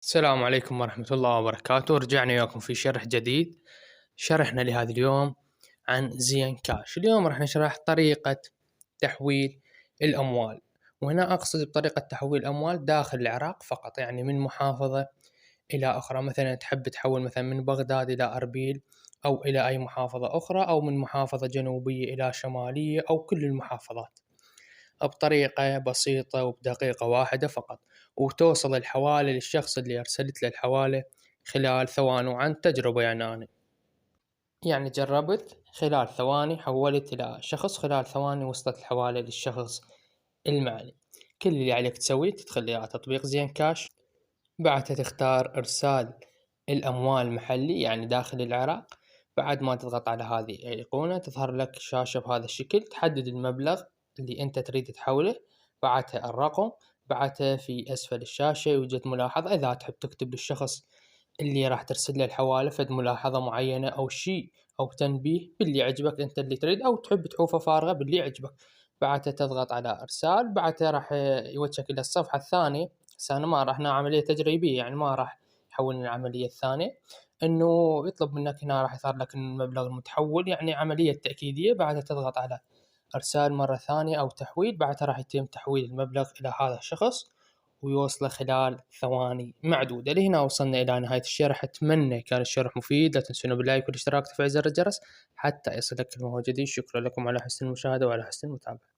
السلام عليكم ورحمة الله وبركاته، رجعنا وياكم في شرح جديد. شرحنا لهذا اليوم عن زين كاش. اليوم راح نشرح طريقة تحويل الأموال، وهنا أقصد بطريقة تحويل الأموال داخل العراق فقط، يعني من محافظة إلى أخرى. مثلا تحب تحول مثلا من بغداد إلى أربيل، أو إلى أي محافظة أخرى، أو من محافظة جنوبية إلى شمالية، أو كل المحافظات، بطريقة بسيطة وبدقيقة واحدة فقط، وتوصل الحوالة للشخص اللي أرسلت له الحوالة خلال ثواني. وعن تجربة يعني أنا يعني جربت خلال ثواني، حولت إلى شخص خلال ثواني وصلت الحوالة للشخص المعني. كل اللي عليك تسويه تدخل على تطبيق زين كاش، بعدها تختار إرسال الأموال محلي يعني داخل العراق. بعد ما تضغط على هذه الأيقونة تظهر لك شاشة بهذا الشكل، تحدد المبلغ اللي أنت تريد تحوله، بعدها الرقم، بعدها في أسفل الشاشة يوجد ملاحظة إذا تحب تكتب للشخص اللي راح ترسل له الحوالة فد ملاحظة معينة أو شيء أو تنبيه باللي يعجبك أنت اللي تريد، أو تحب تحوفه فارغة باللي يعجبك. بعدها تضغط على إرسال، بعدها راح يوجهك إلى الصفحة الثانية. بس أنا ما راح نعمل عملية تجريبية، يعني ما راح يحولني العملية الثانية، إنه يطلب منك هنا راح يظهر لك المبلغ المتحول، يعني عملية تأكيدية. بعدها تضغط على إرسال مرة ثانية أو تحويل، بعدها راح يتم تحويل المبلغ إلى هذا الشخص ويوصله خلال ثواني معدودة. لهنا وصلنا إلى نهاية الشرح، أتمنى كان الشرح مفيد. لا تنسون باللايك والاشتراك وتفعيل زر الجرس حتى يصلك الموجودين. شكرا لكم على حسن المشاهدة وعلى حسن المتابعة.